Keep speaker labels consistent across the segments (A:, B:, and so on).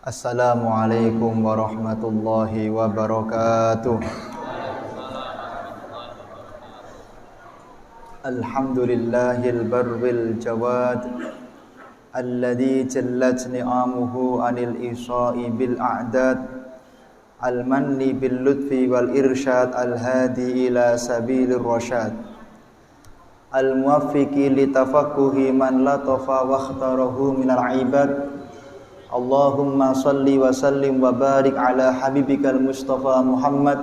A: Assalamualaikum warahmatullahi wabarakatuh. Alhamdulillahil barril jawad alladzi jallat ni'amuhu anil isa'i bil a'dad al-manni bil lutfi wal irsyad al-hadi ila sabilir rasyad al-muwaffiqi li tafaqquhi man latafa wa ikhtarahu minal ibad. Allahumma salli wa sallim wa barik ala habibikal Mustafa Muhammad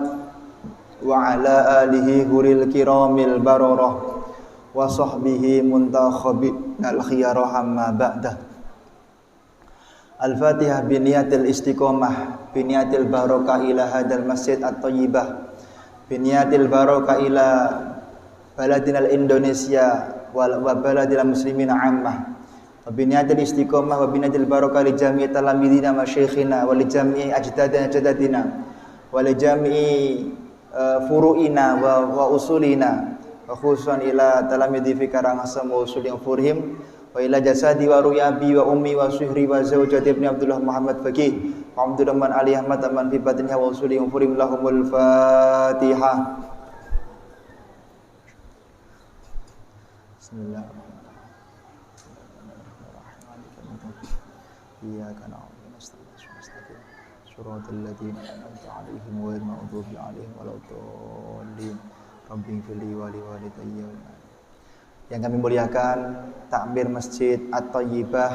A: wa ala alihi huril kiramil bararah wa sahbihi muntakhabinal khiyarah amma ba'dah. Al-Fatihah biniyatil istiqomah biniyatil barakah ila hadal masjid at-tayyibah biniyatil barakah ila baladinal Indonesia wa baladil muslimina ammah wabiniatil istiqomah wabiniatil barakah li jami'i talamidina wa syekhina wa li jami'i ajdadina jadadina wa li jami'i furu'ina wa usulina wa khususan ila talamidi fi karangasem wa usul yang furhim wa ila jasadi wa ruyabi wa ummi wa suhri wa zawjati ibn Abdullah Muhammad Faqih wa Abdurrahman Ali Ahmad aman fi batinha wa usul yang furhim lahumul Fatihah. Bismillahirrahmanirrahim. Iyyaka na'budu wa nasta'in shiratal ladzina an'amta 'alaihim ghairil maghdubi 'alaihim waladdallin rabbighfirli wa li walidayya. Yang kami muliakan takmir Masjid At-Thayyibah,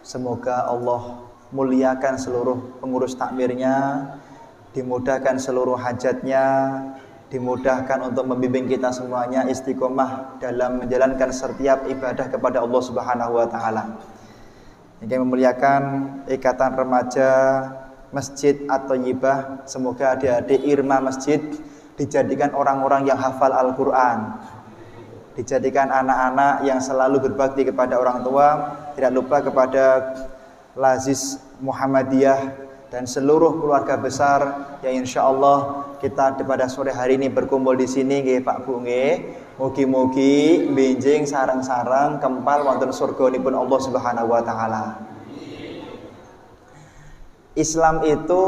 A: semoga Allah muliakan seluruh pengurus takmirnya, dimudahkan seluruh hajatnya, dimudahkan untuk membimbing kita semuanya istiqomah dalam menjalankan setiap ibadah kepada Allah Subhanahu wa taala. Yang memuliakan Ikatan Remaja Masjid At-Thayyibah, semoga adik-adik Irma Masjid dijadikan orang-orang yang hafal Al-Quran, dijadikan anak-anak yang selalu berbakti kepada orang tua, tidak lupa kepada Lazis Muhammadiyah dan seluruh keluarga besar yang insya Allah kita pada sore hari ini berkumpul di sini, nggih Pak Bu nggih. Mugi-mugi benjing sarang-sarang kempal wonten surganipun Allah Subhanahu wa taala. Islam itu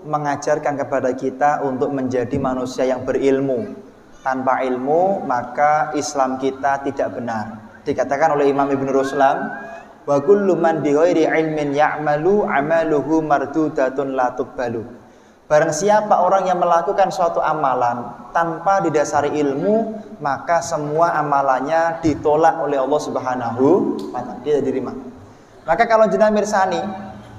A: mengajarkan kepada kita untuk menjadi manusia yang berilmu. Tanpa ilmu maka Islam kita tidak benar. Dikatakan oleh Imam Ibn Ruslan, wa kullu man bi ghairi ilmin ya'malu 'amaluhu mardudatun la tuqbalu. Barang siapa orang yang melakukan suatu amalan tanpa didasari ilmu, maka semua amalannya ditolak oleh Allah Subhanahu wa taala, tidak diterima. Maka kalau jenengan mirsani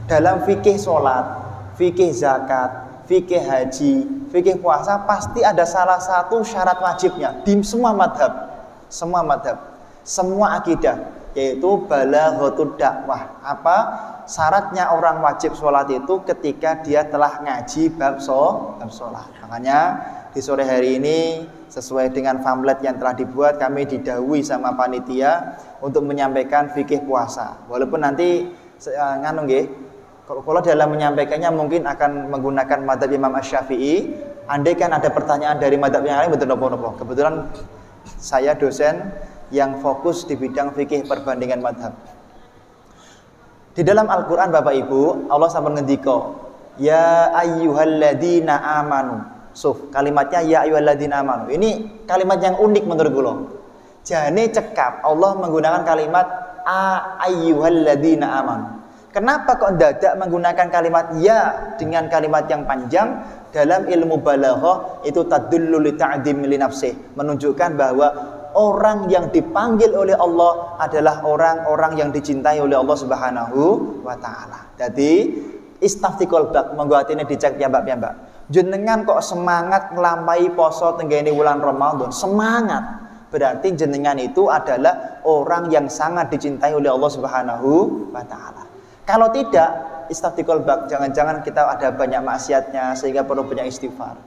A: dalam fikih salat, fikih zakat, fikih haji, fikih puasa pasti ada salah satu syarat wajibnya di semua madhab, semua akidah, yaitu balaghatud dakwah. Apa syaratnya orang wajib sholat itu ketika dia telah ngaji bab sholat. Makanya di sore hari ini sesuai dengan pamflet yang telah dibuat, kami didhawuhi sama panitia untuk menyampaikan fikih puasa. Walaupun nanti kalau dalam menyampaikannya mungkin akan menggunakan madhab Imam Asy-Syafi'i. Andai kan ada pertanyaan dari madhab yang lain, betul nopo-nopo. Kebetulan saya dosen yang fokus di bidang fikih perbandingan madhab. Di dalam Al-Quran Bapak Ibu, Allah sampun ngendika, ya ayyuhalladzina amanu. Kalimatnya ya ayyuhalladzina amanu. Ini kalimat yang unik menurut kula. Jane cekap Allah menggunakan kalimat ayyuhalladzina amanu. Kenapa kok dadak menggunakan kalimat ya dengan kalimat yang panjang? Dalam ilmu balaghah itu tadullu li ta'dhim li nafsih, menunjukkan bahwa orang yang dipanggil oleh Allah adalah orang-orang yang dicintai oleh Allah Subhanahu wa taala. Jadi istaftiqul bak monggo atine dicek piyambak-piyambak. Jenengan kok semangat nglampahi poso tenggene wulan Ramadan, semangat. Berarti jenengan itu adalah orang yang sangat dicintai oleh Allah Subhanahu wa taala. Kalau tidak, istaftiqul bak, jangan-jangan kita ada banyak maksiatnya sehingga perlu banyak istighfar.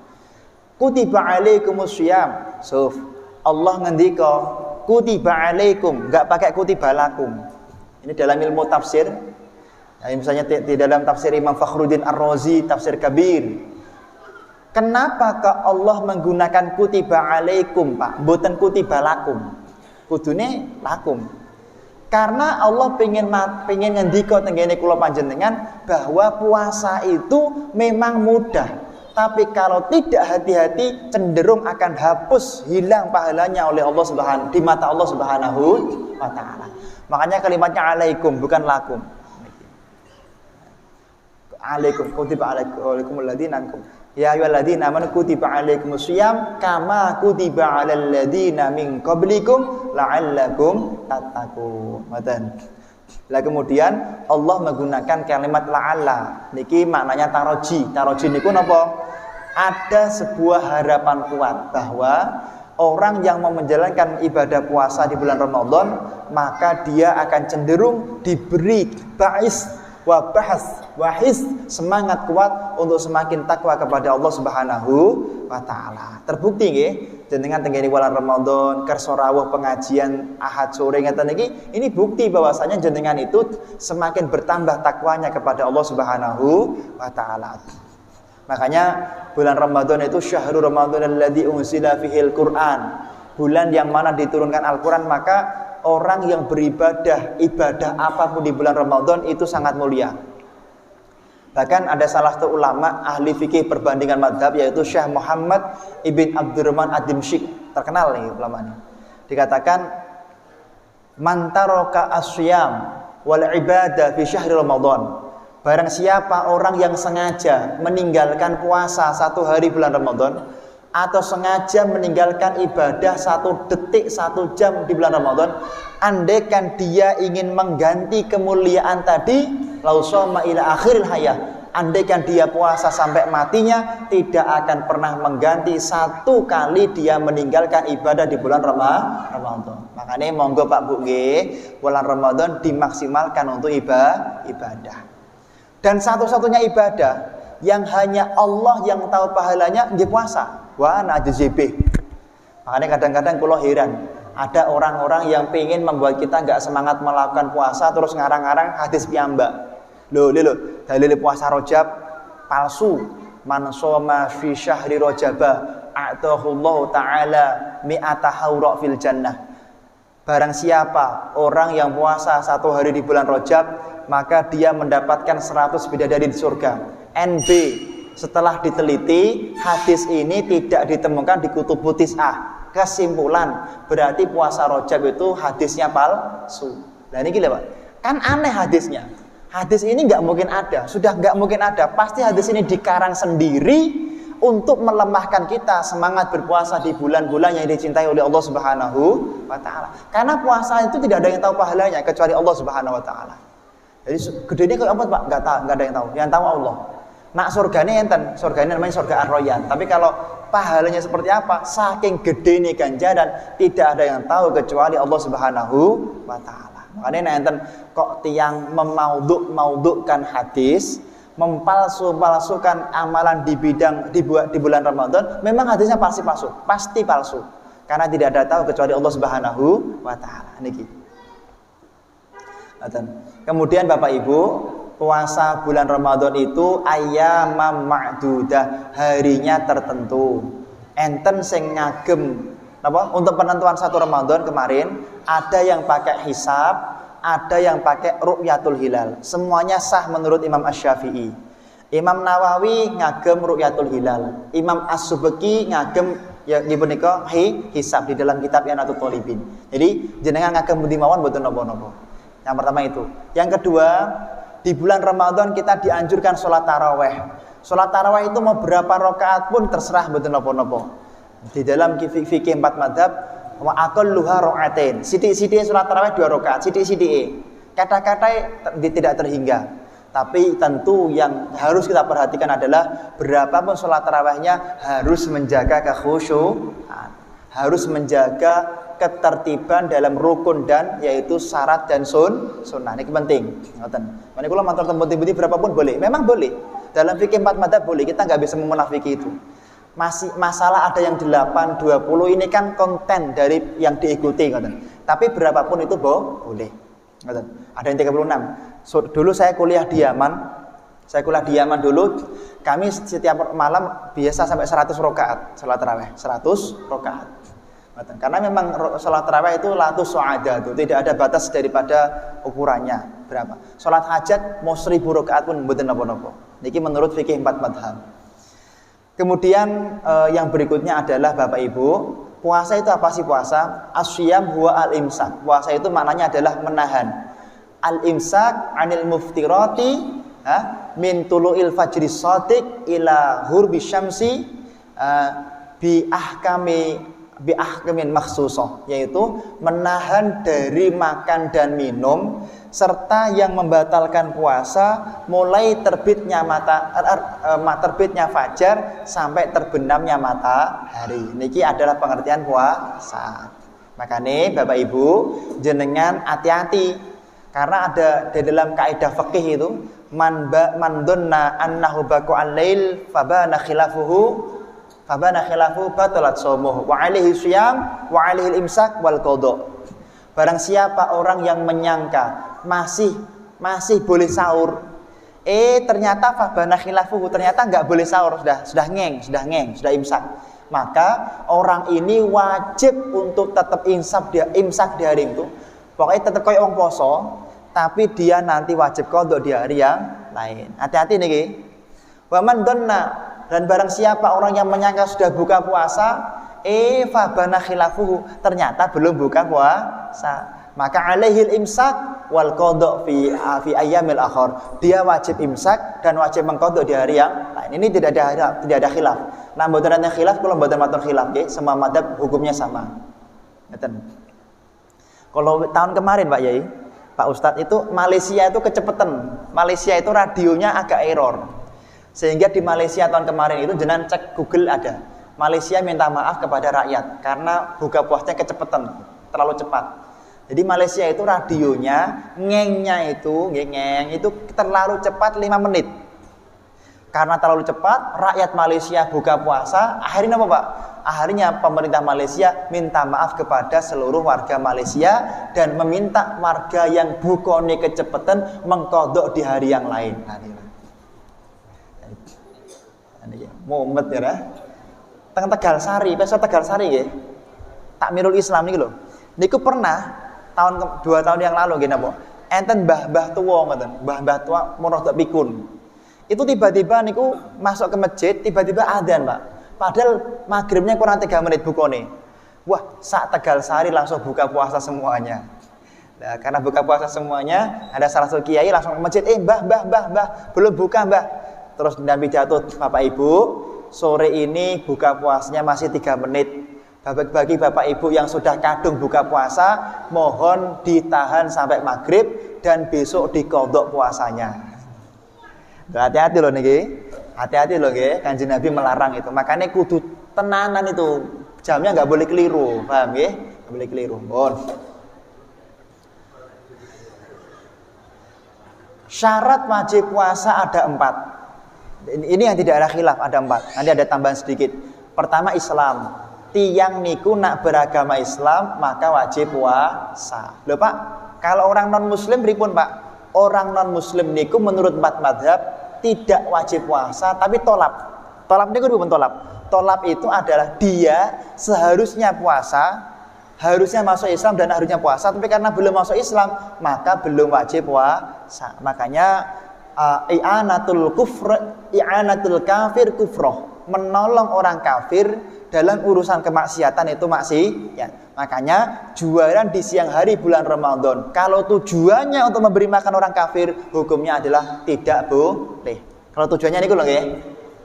A: Kutiba alaikumusiyam. Allah ngendika kutiba alaikum, enggak pakai kutiba lakum. Ini dalam ilmu tafsir. Ya, misalnya di dalam tafsir Imam Fakhruddin Ar-Razi, tafsir Kabir. Kenapa kok Allah menggunakan kutiba alaikum, Pak? Mboten kutiba lakum. Kudune lakum. Karena Allah pengen ngendika tenggene kula panjenengan bahwa puasa itu memang mudah. Tapi kalau tidak hati-hati cenderung akan hapus, hilang pahalanya oleh Allah Subhanahu di mata Allah Subhanahu wa taala. Makanya kalimatnya alaikum bukan lakum. Alaikum kutiba alaikumul ladzina ya ayyuhalladzina amanu kutiba alaikumusiyam kama kutiba alal ladzina min qablikum la'allakum tattaqun. Lah kemudian Allah menggunakan kalimat la'alla. Niki maknanya taroji. Taroji niku napa? Ada sebuah harapan kuat bahwa orang yang mau menjalankan ibadah puasa di bulan Ramadan, maka dia akan cenderung diberi ba'is wahis semangat kuat untuk semakin takwa kepada Allah Subhanahu wa taala. Terbukti nggih jenengan tenggene bulan Ramadan kersa rawuh pengajian Ahad sore ngeten iki, ini bukti bahwasanya jenengan itu semakin bertambah takwanya kepada Allah Subhanahu wa taala. Makanya bulan Ramadan itu syahrul Ramadan alladzi unzila fihil Qur'an. Bulan yang mana diturunkan Al-Qur'an, maka orang yang beribadah, ibadah apapun di bulan Ramadan itu sangat mulia. Bahkan ada salah satu ulama ahli fikih perbandingan madhab, yaitu Syekh Muhammad Ibn Abdurrahman Ad-Dimsyik, terkenal nih ulama ini. Dikatakan man taraka asyam wal ibadah fi syahri Ramadan. Barang siapa orang yang sengaja meninggalkan puasa satu hari bulan Ramadan, atau sengaja meninggalkan ibadah 1 detik 1 jam di bulan Ramadan, andaikan dia ingin mengganti kemuliaan tadi, lausoma ila akhiril hayah, andaikan dia puasa sampai matinya, tidak akan pernah mengganti 1 kali dia meninggalkan ibadah di bulan Ramadan. Makanya monggo Pak Bu nggih, bulan Ramadan dimaksimalkan untuk ibadah. Dan satu-satunya ibadah yang hanya Allah yang tahu pahalanya nggih puasa. Wa ana ajzibih. Makanya kadang-kadang kula heran, ada orang-orang yang pengen membuat kita enggak semangat melakukan puasa terus ngarang-ngarang hadis piyambak. Lho, dalil puasa Rajab palsu. Man shoma fi syahri Rajaba a'tahullahu ta'ala mi'ata haura fil jannah. Barang siapa orang yang puasa 1 hari di bulan Rajab, maka dia mendapatkan 100 bidadari di surga. NB, setelah diteliti, hadis ini tidak ditemukan di Kutubut Tis'ah. Kesimpulan, berarti puasa Rajab itu hadisnya palsu. Nah ini gila Pak, kan aneh hadisnya. Hadis ini nggak mungkin ada, sudah nggak mungkin ada. Pasti hadis ini dikarang sendiri untuk melemahkan kita semangat berpuasa di bulan-bulan yang dicintai oleh Allah Subhanahu wa taala. Karena puasa itu tidak ada yang tahu pahalanya kecuali Allah Subhanahu wa taala. Jadi gedenya kayak apa Pak? Nggak ada yang tahu. Yang tahu Allah. Nak surganya enten, surganya namanya surga Ar-Rayyan. Tapi kalau pahalanya seperti apa, saking gedenya ganjaran, tidak ada yang tahu kecuali Allah Subhanahu wa taala. Makanya enten kok tiang memaudukkan hadis, mempalsu-palsukan amalan di bulan Ramadan, memang hadisnya pasti palsu. Karena tidak ada tahu kecuali Allah Subhanahu wa taala. Niki. Kemudian Bapak Ibu, puasa bulan Ramadan itu ayyamam ma'dudah, harinya tertentu. Enten sing ngagem apa? Untuk penentuan 1 Ramadan kemarin ada yang pakai hisab, ada yang pakai ru'yatul hilal. Semuanya sah menurut Imam Asy-Syafi'i. Imam Nawawi ngagem ru'yatul hilal. Imam As-Subki ngagem ya punika hisab di dalam kitab Yanatul Talibin. Jadi jenengan ngagem budi mawon mboten napa-napa. Yang pertama itu. Yang kedua, di bulan Ramadan kita dianjurkan sholat taraweh. Sholat taraweh itu mau berapa rakaat pun terserah mboten napa-napa. Di dalam fikih 4 mazhab, wa aqalluha rakaatain. Sithik-sithike sholat taraweh 2 rakaat, sithik-sithike. Kata-kata tidak terhingga. Tapi tentu yang harus kita perhatikan adalah berapapun sholat tarawehnya harus menjaga kekhusyuan, harus menjaga ketertiban dalam rukun dan yaitu syarat dan sunnah. Ini penting. Ngoten. Mane kula matur tempo-tempo berapapun boleh. Memang boleh. Dalam fikih 4 mazhab boleh. Kita enggak bisa memunafiki itu. Masih masalah ada yang 8, 20 ini kan konten dari yang diikuti ngoten. Tapi berapapun itu boleh. Ngoten. Ada yang 36. Dulu saya kuliah di Yaman. Saya kuliah di Yaman dulu. Kami setiap malam biasa sampai 100 rakaat salat tarawih. 100 rakaat. Karena memang sholat tarawih itu latu su'ada itu tidak ada batas daripada ukurannya berapa. Sholat hajat mau 1000 rakaat pun mboten napa-napa. Niki menurut fikih 4 madhab. Kemudian yang berikutnya adalah Bapak Ibu, puasa itu apa sih puasa? Asyiyam huwa al-imsak. Puasa itu maknanya adalah menahan. Al-imsak anil muftirati min tulu'il fajri shadiq ila hurbi syamsi bi ahkamin makhsusah, yaitu menahan dari makan dan minum serta yang membatalkan puasa mulai terbitnya terbitnya fajar sampai terbenamnya matahari. Niki adalah pengertian puasa. Makanya Bapak Ibu jenengan hati-hati, karena ada di dalam kaidah fikih itu man dhanna annahu baqa'al lail fabana khilafuhu batalat shaumuhu wa alaihi syiyam wa alaihi imsak wal qada. Barang siapa orang yang menyangka masih boleh sahur, ternyata fabana khilafuhu, ternyata enggak boleh sahur, sudah imsak, maka orang ini wajib untuk tetap imsak di hari itu. Pokoknya tetap kayak orang poso, tapi dia nanti wajib qada di hari yang lain. Hati-hati niki. Wa man dhanna, dan barang siapa orang yang menyangka sudah buka puasa, fabana khilafuhu, ternyata belum buka puasa, maka alaihil imsak wal qada fi ayyamil akhar. Dia wajib imsak dan wajib mengqada di hari yang lain. Ini tidak ada khilaf. Nah, mboten ana khilaf, kula mboten matur khilaf nggih, semua madzhab hukumnya sama. Ngeten. Kalau tahun kemarin Pak Yai, Pak Ustadz, itu Malaysia itu kecepatan. Malaysia itu radionya agak error. Sehingga di Malaysia tahun kemarin itu jenengan cek Google ada. Malaysia minta maaf kepada rakyat karena buka puasanya kecepatan, terlalu cepat. Jadi Malaysia itu radionya ngengnya itu terlalu cepat 5 menit. Karena terlalu cepat, rakyat Malaysia buka puasa, akhirnya apa Pak? Akhirnya pemerintah Malaysia minta maaf kepada seluruh warga Malaysia dan meminta warga yang bukone kecepatan mengqadha di hari yang lain. Mumet ya. Teng Tegal Sari, pesor Tegal Sari nggih. Takmirul Islam niki lho. Niku pernah 2 tahun yang lalu nggih napa? Enten mbah-mbah tuwa ngoten, mbah-mbah tuwa mun rada pikun. Itu tiba-tiba niku masuk ke masjid, tiba-tiba adzan, Pak. Padahal maghribnya kurang 3 menit bukone. Wah, sak Tegal Sari langsung buka puasa semuanya. Nah, karena buka puasa semuanya, ada salah satu kiai langsung ke masjid, mbah, belum buka, mbah. Terus dan pidato, Bapak Ibu, sore ini buka puasanya masih 3 menit. Bagi Bapak Ibu yang sudah kadung buka puasa, mohon ditahan sampai maghrib dan besok diqadha puasanya. Hati-hati loh niki. Hati-hati loh nggih, Kanjeng Nabi melarang itu. Makanya kudu tenanan itu. Jamnya enggak boleh keliru, paham nggih? Enggak boleh keliru. Mohon. Syarat wajib puasa ada 4. Ini yang tidak ada khilaf, ada 4. Nanti ada tambahan sedikit. Pertama, Islam. Tiang niku nak beragama Islam maka wajib puasa. Loh Pak, kalau orang non muslim pripun Pak? Orang non muslim niku menurut 4 madhab tidak wajib puasa tapi tolap. Tolap niku pripun tolap? Tolap itu adalah dia seharusnya puasa, harusnya masuk Islam dan harusnya puasa, tapi karena belum masuk Islam maka belum wajib puasa. Makanya i'anatul kafir kufroh, menolong orang kafir dalam urusan kemaksiatan itu maksiat. Makanya jualan di siang hari bulan Ramadan, kalau tujuannya untuk memberi makan orang kafir, hukumnya adalah tidak boleh. Kalau tujuannya ini lho nggih.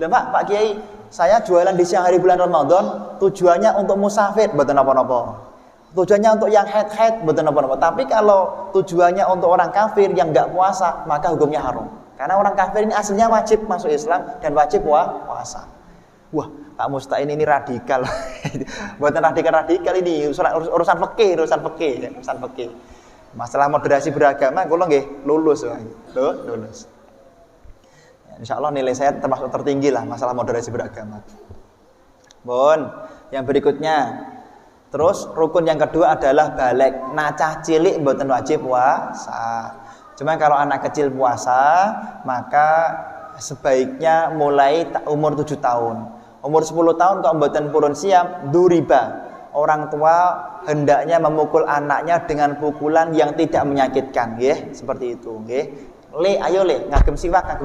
A: Lho Pak Kiai, saya jualan di siang hari bulan Ramadan, tujuannya untuk musafir, mboten napa-napa. Tujuannya untuk yang haid, mboten napa-napa. Tapi kalau tujuannya untuk orang kafir yang enggak puasa, maka hukumnya haram. Karena orang kafir ini aslinya wajib masuk Islam dan wajib puasa. Wah, Pak Musta'in ini radikal. Buatan radikal ini urusan fikih. Masalah moderasi beragama kula nggih lulus. Lulus. Ya, insyaallah nilai saya termasuk tertinggi lah masalah moderasi beragama. Bon, yang berikutnya. Terus rukun yang kedua adalah balik. Cah cilik mboten wajib puasa. Cuma kalau anak kecil puasa, maka sebaiknya mulai umur 7 tahun. Umur 10 tahun kok mboten purun siam, duriba. orang tua hendaknya memukul anaknya dengan pukulan yang tidak menyakitkan, nggih, seperti itu, nggih. Le, ayo le, ngagem siwak.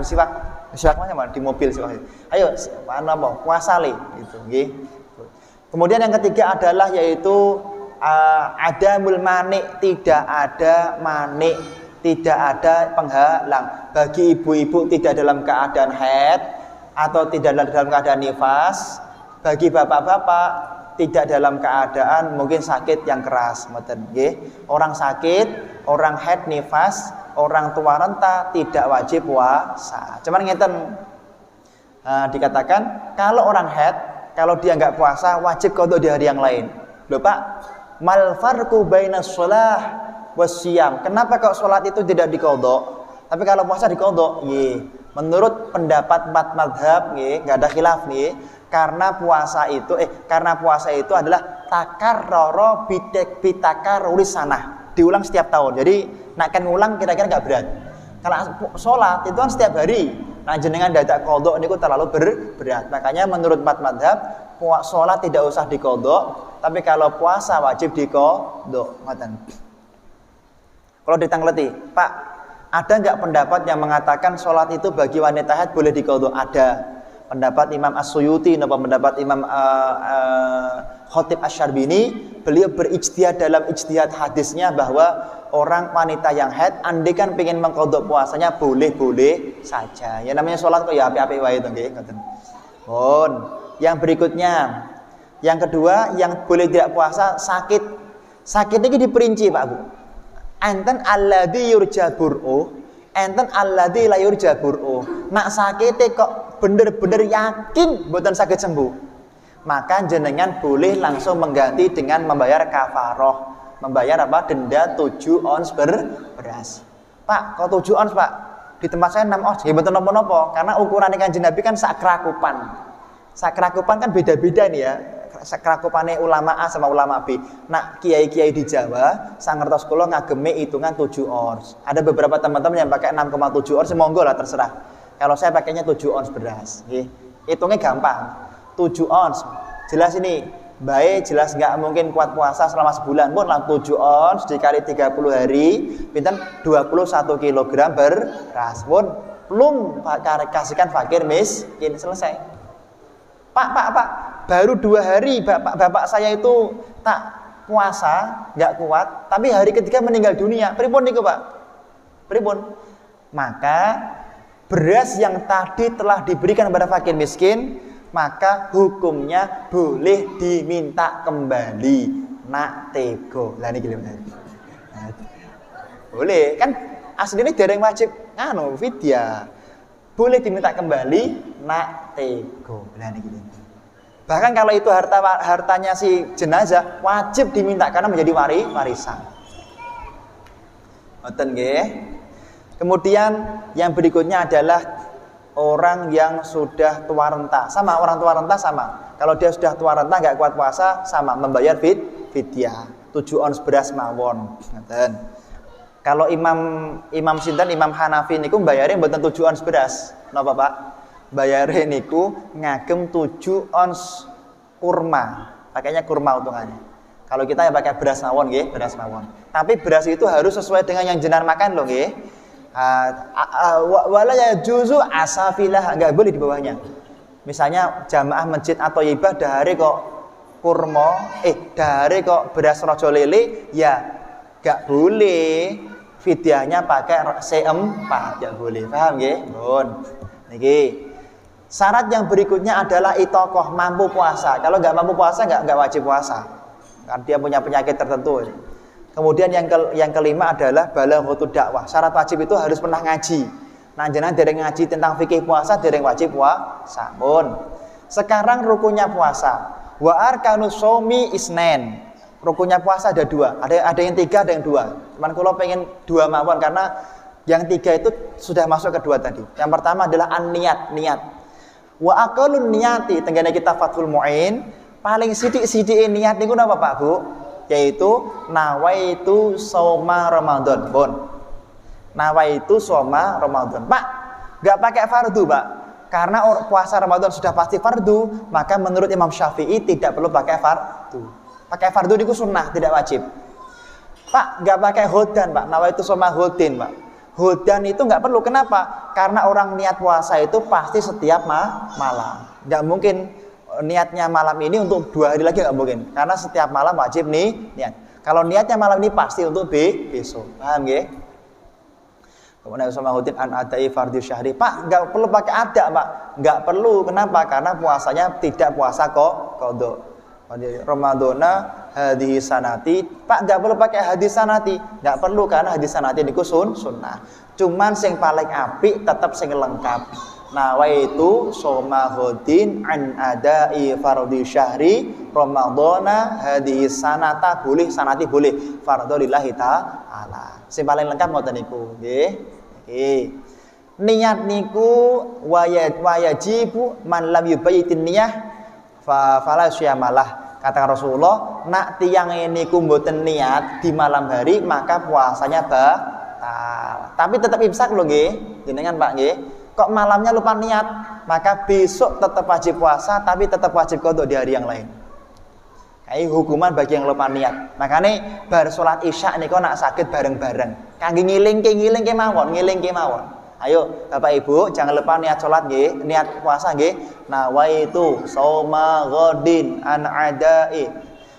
A: Siwak mana di mobil siwak. Ayo, mana mau puasa le, gitu, nggih. Kemudian yang ketiga adalah yaitu adamul manik, tidak ada manik, tidak ada penghalang bagi ibu-ibu tidak dalam keadaan haid atau tidak dalam keadaan nifas, bagi bapak-bapak tidak dalam keadaan mungkin sakit yang keras, ngoten nggih. Orang sakit, orang haid nifas, orang tua renta tidak wajib puasa. Cuman ngeten dikatakan kalau orang haid, kalau dia nggak puasa wajib qadha di hari yang lain. Loh Pak, mal farqu bainas shalah wasyam. Kenapa kok salat itu tidak diqadha? Tapi kalau puasa diqadha? Nggih. Menurut pendapat 4 mazhab nggih, enggak ada khilaf nih, karena puasa itu adalah takarrara bitakar sanah. Diulang setiap tahun. Jadi nak kan ngulang kira-kira enggak berat. Kalau salat itu kan setiap hari. Nah jenengan dadak qadha niku terlalu berat. Makanya menurut 4 mazhab salat tidak usah diqadha, tapi kalau puasa wajib diqadha. Ngoten. Kalau ditangleti, Pak, ada nggak pendapat yang mengatakan sholat itu bagi wanita haid boleh diqadha? Ada. Pendapat Imam As-Suyuti, pendapat Imam Khatib Asy-Syarbini, beliau berijtihad dalam ijtihad hadisnya bahwa orang wanita yang haid andekan pengen mengqadha puasanya boleh-boleh saja. Ya namanya sholat kok ya api-api wae to nggih, ngoten. Yang berikutnya, yang kedua yang boleh tidak puasa sakit. Sakit ini diperinci Pak Bu. Enten alladzi yurja bur'u, enten alladzi la yurja bur'u. Nak sakite kok bener-bener yakin mboten saged sembuh, maka jenengan boleh langsung mengganti dengan membayar kafaroh. Membayar apa? Denda 7 ons beras. Pak, kok 7 ons Pak? Di tempat saya 6 ons. Ya mboten napa-napa, karena ukuran Kanjeng Nabi kan sak krakupan. Sak krakupan kan beda-beda nih ya. Sakrakupane ulama A sama ulama B. Nah, kiai-kiai di Jawa, sangertos kula ngageme hitungan 7 ons. Ada beberapa teman-teman yang pakai 6,7 ons, monggo lah terserah. Kalau saya pakainya 7 ons beras, nggih. Hitungnya gampang. 7 ons. Jelas ini, baik jelas nggak mungkin kuat puasa selama sebulan pun lah 7 ons dikali 30 hari, pinten 21 kg beras. Pun belum kasihkan fakir miskin, selesai. Pak, baru 2 hari bapak saya itu tak puasa, nggak kuat, tapi hari ketiga meninggal dunia. Pripun niku Pak? Pripun? Maka beras yang tadi telah diberikan kepada fakir miskin, maka hukumnya boleh diminta kembali. Nak tego. Lah niki lho. Boleh kan aslinya dereng wajib fidyah. Boleh diminta kembali nak tego. Lah niki. Bahkan kalau itu hartanya si jenazah wajib diminta karena menjadi warisan. Ngoten nggih. Kemudian yang berikutnya adalah orang yang sudah tua renta. Sama, orang tua renta sama. Kalau dia sudah tua renta enggak kuat puasa sama membayar fidyah 7 ons beras mawon. Ngoten. Kalau Imam Sinten, Imam Hanafi niku mbayare mboten 7 ons beras. Napa Pak? Bayare niku ngagem 7 ons kurma. Pakainya kurma utungannya. Kalau kita ya pakai beras mawon nggih, beras mawon. Tapi beras itu harus sesuai dengan yang jenengan makan loh nggih. Wala ya juzu asafilah, enggak boleh di bawahnya. Misalnya jamaah masjid atau ibah dahare kok kurma, dahare kok beras rojo lele, ya enggak boleh. Fidyahnya pakai C4, enggak boleh. Paham nggih? Mun. Niki. Syarat yang berikutnya adalah itokoh mampu puasa. Kalau nggak mampu puasa nggak wajib puasa. Karena dia punya penyakit tertentu. Kemudian yang kelima adalah balaghatud dakwah. Syarat wajib itu harus pernah ngaji. Nah, jenengan dereng ngaji tentang fikih puasa, dereng wajib puasa. Sekarang rukunnya puasa. Wa arkanus shaumi isnen. Rukunnya puasa ada 2. Ada yang 3, ada yang 2. Cuman kalau pengen 2 mawon karena yang 3 itu sudah masuk ke 2 tadi. Yang pertama adalah niat. Wa aqallun niyati, tenggene kita Fathul Mu'in, paling sithik-sithike niat niku napa Pak Bu? Yaitu nawaitu shauma Ramadan. Nawaitu shauma Ramadan. Pak, enggak pakai fardu, Pak. Karena puasa Ramadan sudah pasti fardu, maka menurut Imam Syafi'i tidak perlu pakai fardu. Pakai fardu niku sunnah, tidak wajib. Pak, nggak pakai hudan, Pak. Nawaitu shoma hudin, Pak. Hudan itu nggak perlu. Kenapa? Karena orang niat puasa itu pasti setiap malam. Nggak mungkin niatnya malam ini untuk 2 hari lagi, nggak mungkin. Karena setiap malam wajib nih niat. Kalau niatnya malam ini pasti untuk besok. Paham nggih? Kemudian sama hutin an adai fardhu syahri. Pak, nggak perlu pakai ada, Pak. Nggak perlu. Kenapa? Karena puasanya tidak puasa qadha. Ramadhana hadhihi sanati. Pak, nggak perlu pakai hadis sanati. Nggak perlu karena hadis sanati niku sunnah. Cuman sing paling apik tetap sing lengkap. Nawaitu shoma hudin an adai fardhu syahri Ramadhana hadhihi sanata. Boleh sanati boleh. Fardhu lillahi ta'ala. Sing paling lengkap ngoten niku, nggih. Nggih. Niat niku wajibu man lam yubayyitin niyah fala syamalah. Kata Rasulullah, nak tiyang niku mboten niat di malam hari maka puasanya batal. Tapi tetap imsak lho nggih. Jenengan Pak nggih. Kok malamnya lupa niat, maka besok tetap wajib puasa tapi tetap wajib qadha di hari yang lain. Kayak hukuman bagi yang lupa niat. Makanya bar salat isya niku nak sakit bareng-bareng. Kangge ngilingke mawon. Ayo Bapak Ibu jangan lupa niat salat nggih, niat puasa nggih. Nawaitu shauma ghadin an adai.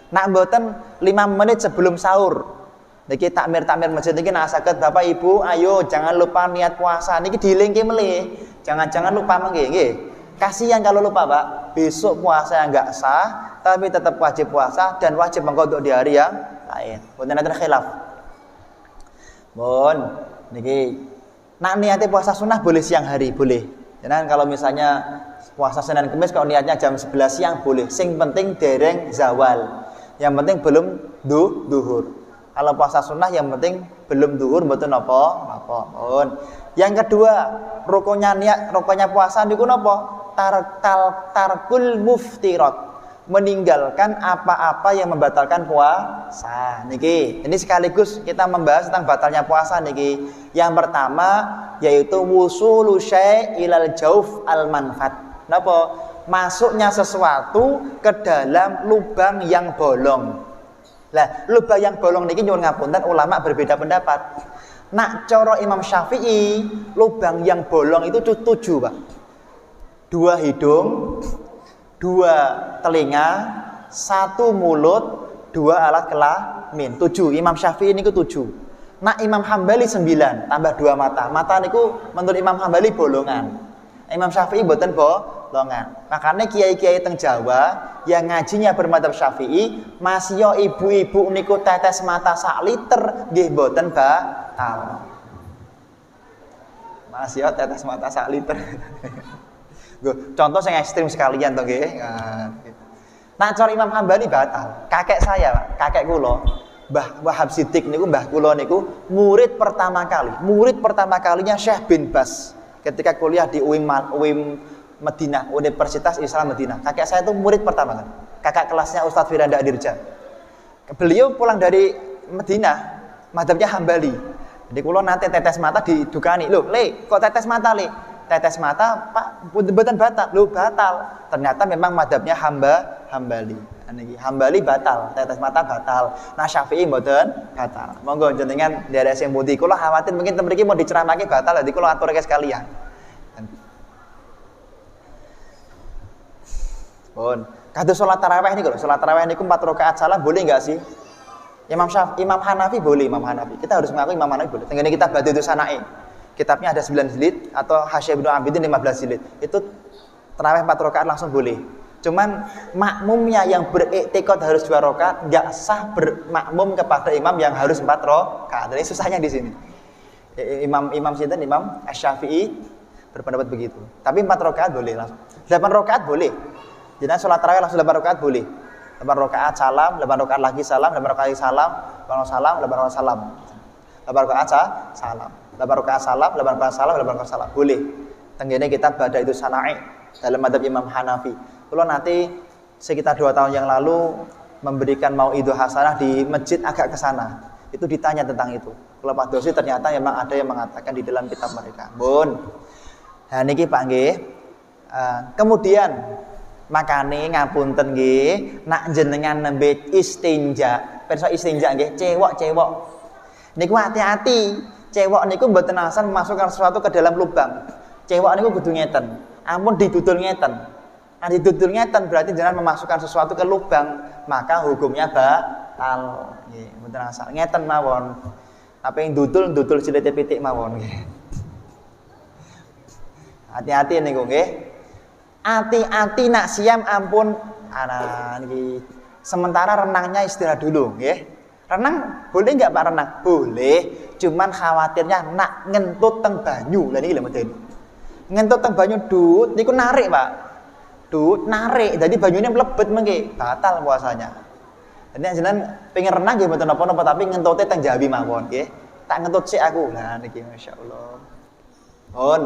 A: Nak mboten 5 menit sebelum sahur. Niki takmir masjid niki nak saged Bapak Ibu, ayo jangan lupa niat puasa. Niki dilingke melih. Jangan lupa nggih. Kasihan kalau lupa, Pak. Besok puasa yang enggak sah, tapi tetap wajib puasa dan wajib mengqadha di hari yang lain. Mboten ada khilaf. Mohon niki nak niatnya puasa sunnah boleh siang hari, boleh. Jangan kalau misalnya puasa Senin Kamis kalau niatnya jam 11 siang boleh. Sing penting dereng zawal. Yang penting belum duhur. Kalau puasa sunnah yang penting belum duhur mboten napa. Mohon. Yang kedua, rukunnya puasa niku napa? Tarkul muftirat, meninggalkan apa-apa yang membatalkan puasa. Niki, ini sekaligus kita membahas tentang batalnya puasa niki. Yang pertama yaitu wusulu syai' ilal jauf al manfat. Napa? Masuknya sesuatu ke dalam lubang yang bolong. Lah, lubang yang bolong niki nyuwun ngapunten ulama berbeda pendapat. Nak cara Imam Syafi'i, lubang yang bolong itu 7, Pak. 2 hidung, 2 telinga, 1 mulut, 2 alat kelamin. 7. Imam Syafi'i niku 7. Nah Imam Hambali 9 tambah 2 mata. Mata niku menurut Imam Hambali bolongan. Imam Syafi'i mboten bolongan. Makanya kiai-kiai teng Jawa yang ngajinya bermadzhab Syafi'i, masih ibu-ibu niku tetes mata 1 liter nggih mboten batal. Masih tetes mata 1 liter. Contoh yang ekstrim sekalian toh nggih. Nah, cara Imam Hambali batal. Kakek saya, Pak, kakek kula, Mbah Wahab Siddiq niku mbah kula niku murid pertama kalinya Syekh bin Bas ketika kuliah di UIM Madinah, Universitas Islam Madinah. Kakek saya itu murid pertama kan. Kakak kelasnya Ustadz Firanda Adirja. Beliau pulang dari Madinah, madzhabnya Hambali. Jadi kula nate tetes mata didukani. Loh, Le, kok tetes mata, Le? Tetes mata, Pak, mboten batal. Loh, batal. Ternyata memang madzhabnya Hambali. Niki Hambali batal, tetes mata batal. Nah, Syafi'i mboten batal. Monggo jenengan daerah sing pundi kula khawatir mungkin ten mriki mau diceramake batal, dadi kula aturke sekalian. Pun, kados salat tarawih niku lho, salat tarawih niku 4 rakaat salam boleh enggak sih? Imam Hanafi boleh, Imam Hanafi. Kita harus mengaku Imam Hanafi boleh. Tenggene kitab Badi'us Sana'i. Kitabnya ada 9 jilid atau Hasyah Ibnu Abidin 15 jilid. Itu tarawih 4 rakaat langsung boleh. Cuman makmumnya yang beriktikad harus 2 rakaat enggak sah bermakmum kepada imam yang harus 4 rakaat. Jadi susahnya di sini. Imam sinten? Imam Asy-Syafi'i berpendapat begitu. Tapi 4 rakaat boleh langsung. 8 rakaat boleh. Jadi salat tarawih langsung 8 rakaat boleh. 8 rakaat salam, 8 rakaat lagi salam, 8 rakaat lagi salam, 8 salam, 8 rakaat salam. 8 rakaat salam. 8 rakaat salam, 8 rakaat salam, 8 rakaat salam. Boleh. Tenggene kitab Badi'us Sana'i dalam madzhab Imam Hanafi. Kalau nanti sekitar 2 tahun yang lalu memberikan mau'idhah hasanah di masjid agak ke sana. Itu ditanya tentang itu. Kalau Pak Dosi ternyata memang ada yang mengatakan di dalam kitab mereka. Bun. Nah niki Pak nggih. Kemudian Makane ngapunten nggih, nak jenengan nembe istinja, pirsa istinja nggih, cewek-cewek. Niku hati-hati. Cewek niku mboten alasan memasukkan sesuatu ke dalam lubang. Cewek niku kudu ngeten. Ampun didudul ngeten. Nah didudul ngeten berarti jenengan memasukkan sesuatu ke lubang, maka hukumnya batal. Nggih, mboten asal ngeten mawon. Apa yang dudul silite pitik mawon nggih. Hati-hati niku nggih. Hati-hati nak siam ampun niki. Sementara renangnya istirahat dulu nggih. Renang boleh enggak Pak renang? Boleh. Cuman khawatirnya nak ngentut teng banyu. Lah niki lho mboten. Ngentut teng banyu dut niku narik, Pak. Dut narik. Jadi banyune mlebet mengke, batal puasanya. Jadi jenengan pengen renang nggih mboten napa-napa tapi ngentute teng jawi mawon nggih. Tak ngentut sik aku. Nah niki masyaallah. Pun.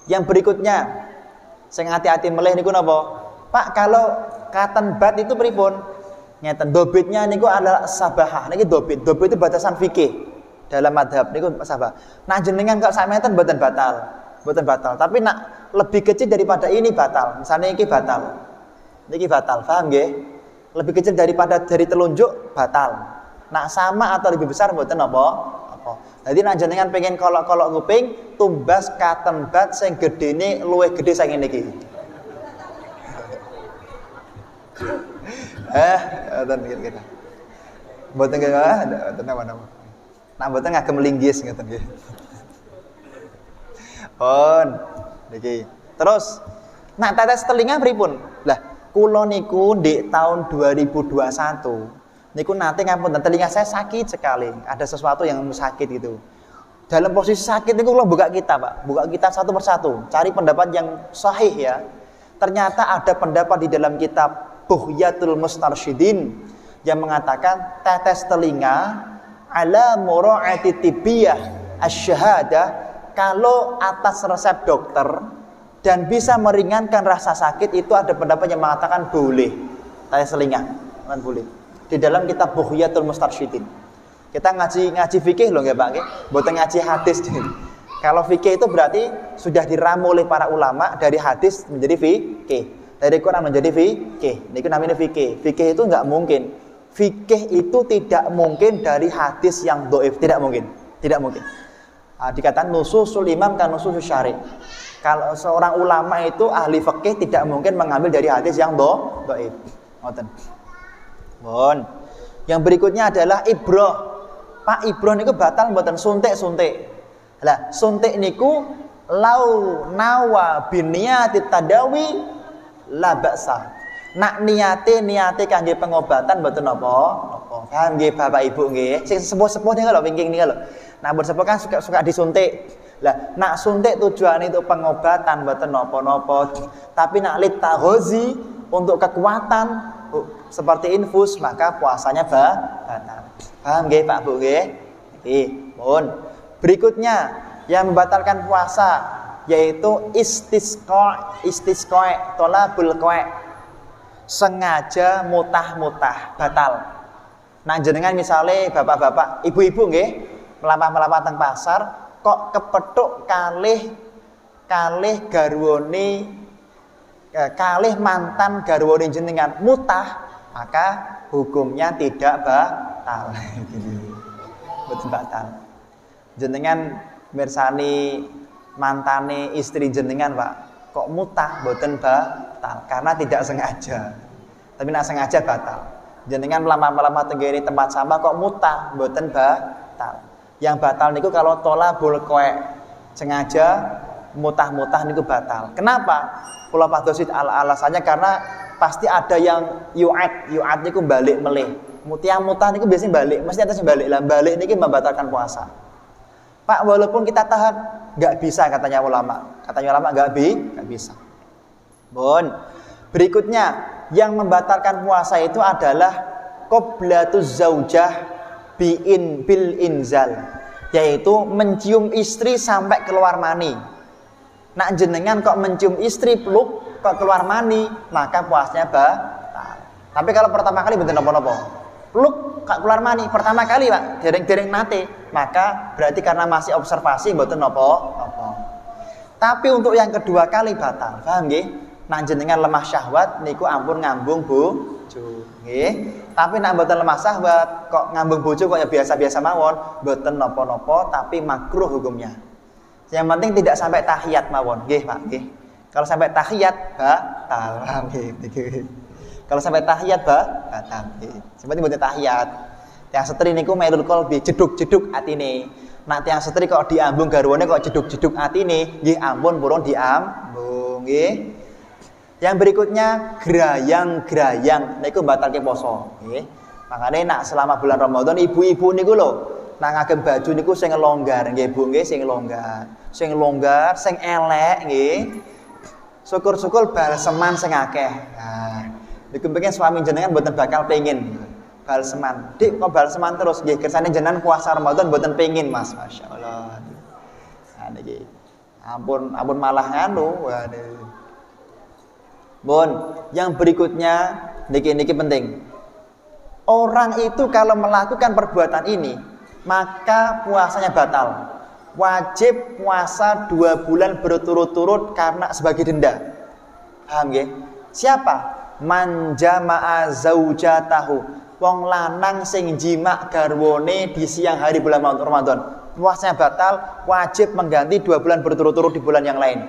A: Yang berikutnya sing hati-hati melih niku napa? Pak, kalau katen bat itu pripun? Ngeten, dobitnya niku adalah sabahah. Niki dobit. Dobit itu batasan fikih dalam madhab niku sabah. Nah jenengan kok sak meten mboten batal. Mboten batal. Tapi nak lebih kecil daripada ini batal. Misalnya iki batal. Niki batal, paham nggih? Lebih kecil daripada dari telunjuk batal. Nak sama atau lebih besar mboten napa? Jadi nak jenengan pengen kolok-kolok kuping, tumbas katen bat sing gedene luwih gedhe saking niki. Ngoten kira-kira. Mboten nggih, mboten napa-napa. Nak mboten ngagem linggis ngoten nggih. Niki. Terus nak tetes telinga pripun? Lah, kula niku ndek tahun 2021 niku nanti ngapunten telinga saya sakit sekali. Ada sesuatu yang sakit gitu. Dalam posisi sakit niku kula buka kitab, Pak. Buka kitab satu persatu, cari pendapat yang sahih ya. Ternyata ada pendapat di dalam kitab Bughyatul Mustarsyidin yang mengatakan tetes telinga ala mura'ati tibbiyah asy-syahadah kalau atas resep dokter dan bisa meringankan rasa sakit itu ada pendapat yang mengatakan boleh tetes telinga, kan boleh. Di dalam kitab Bughyatul Mustarsyidin. Kita ngaji fikih loh nggih Pak nggih. Mboten ngaji hadis. Kalau fikih itu berarti sudah diramu oleh para ulama dari hadis menjadi fikih, dari Quran menjadi fikih. Niku namanya fikih. Fikih itu enggak mungkin. Fikih itu tidak mungkin dari hadis yang dhaif, tidak mungkin. Tidak mungkin. Dikatakan nususul imam kan nususus syari'. Kalau seorang ulama itu ahli fikih tidak mungkin mengambil dari hadis yang dhaif. Ngoten. Bon. Yang berikutnya adalah ibroh. Pak, ibroh niku batal mboten suntik-suntik. Lah, suntik niku lau nawa biniyati tadawi la ba'sa. Nak niate kangge pengobatan mboten napa-napa. Paham nggih Bapak Ibu nggih? Sing sepuh-sepuh niku lho wingking niku lho. Nah, bersepuh kan suka disuntik. Lah, nak suntik tujuan itu pengobatan mboten napa-napa. Tapi nak litaghazi untuk kekuatan seperti infus maka puasanya batal. Paham nggih Pak Bu nggih? Nggih, pun. Berikutnya yang membatalkan puasa yaitu istisqa tolabul qa'. Sengaja mutah-mutah batal. Nah jenengan misalnya bapak-bapak, ibu-ibu nggih, melampah-melampah teng pasar kok kepethuk kalih garwane kalih mantan garwane jenengan mutah, maka hukumnya tidak batal. Betul batal. Jenengan mirsani mantane istri jenengan, Pak, kok mutah boten batal karena tidak sengaja. Tapi nak sengaja batal. Jenengan melampah-melampah tenggiri tempat sampah kok mutah boten batal. Yang batal niku kalau tolabul qa', sengaja mutah-mutah niku batal. Kenapa? Kula padosi alasannya karena pasti ada yang yu'ad niku balik melih. Yang mutah niku biasanya balik, mesti atasnya balik. Lah balik niki membatalkan puasa. Pak, walaupun kita tahan enggak bisa katanya ulama. Katanya ulama enggak bisa. Bon. Berikutnya yang membatalkan puasa itu adalah qoblatuz zaujah bil inzal, yaitu mencium istri sampai keluar mani. Nak jenengan kok mencium istri peluk kok keluar mani, maka puasanya batal. Tapi kalau pertama kali mboten napa-napa. Peluk kok keluar mani pertama kali, Pak, dereng-dereng nate, maka berarti karena masih observasi mboten napa-napa. Tapi untuk yang kedua kali batal, paham nggih? Nak jenengan lemah syahwat niku ampun ngambung bojo, nggih. Tapi nak mboten lemah syahwat kok ngambung bojo kok ya biasa-biasa mawon, mboten napa-napa tapi makruh hukumnya. Yang penting tidak sampai tahiyat mawon, nggih Pak, nggih. Kalau sampai tahiyat batal, nggih. Kalau sampai tahiyat batal, nggih. Seperti mboten tahiyat. Yang setri niku mailul qalbi, jeduk-jeduk atine. Nak tiyang setri kok diambung garwane kok jeduk-jeduk atine, nggih ampun purun diambung, nggih. Yang berikutnya gerayang-gerayang niku batalke poso, nggih. Makane nak selama bulan Ramadan ibu-ibu niku lho, nak ngagem baju niku sing longgar nggih Bu, nggih sing longgar. Sing longgar, sing elek nggih. Syukur-syukur balseman sing akeh. Nah, niku pengen suami jenengan mboten bakal pengin balseman. Dik kok balseman terus nggih kersane jenengan puasa Ramadan mboten pengin Mas, masyaallah. Nah niki ampun malah nganu. Waduh. Bon, yang berikutnya niki penting. Orang itu kalau melakukan perbuatan ini, maka puasanya batal. Wajib puasa 2 bulan berturut-turut karena sebagai denda. Paham nggih? Siapa? Man jama'a zaujatahu. Wong lanang sing jima garwane di siang hari bulan Ramadan, puasanya batal, wajib mengganti 2 bulan berturut-turut di bulan yang lain.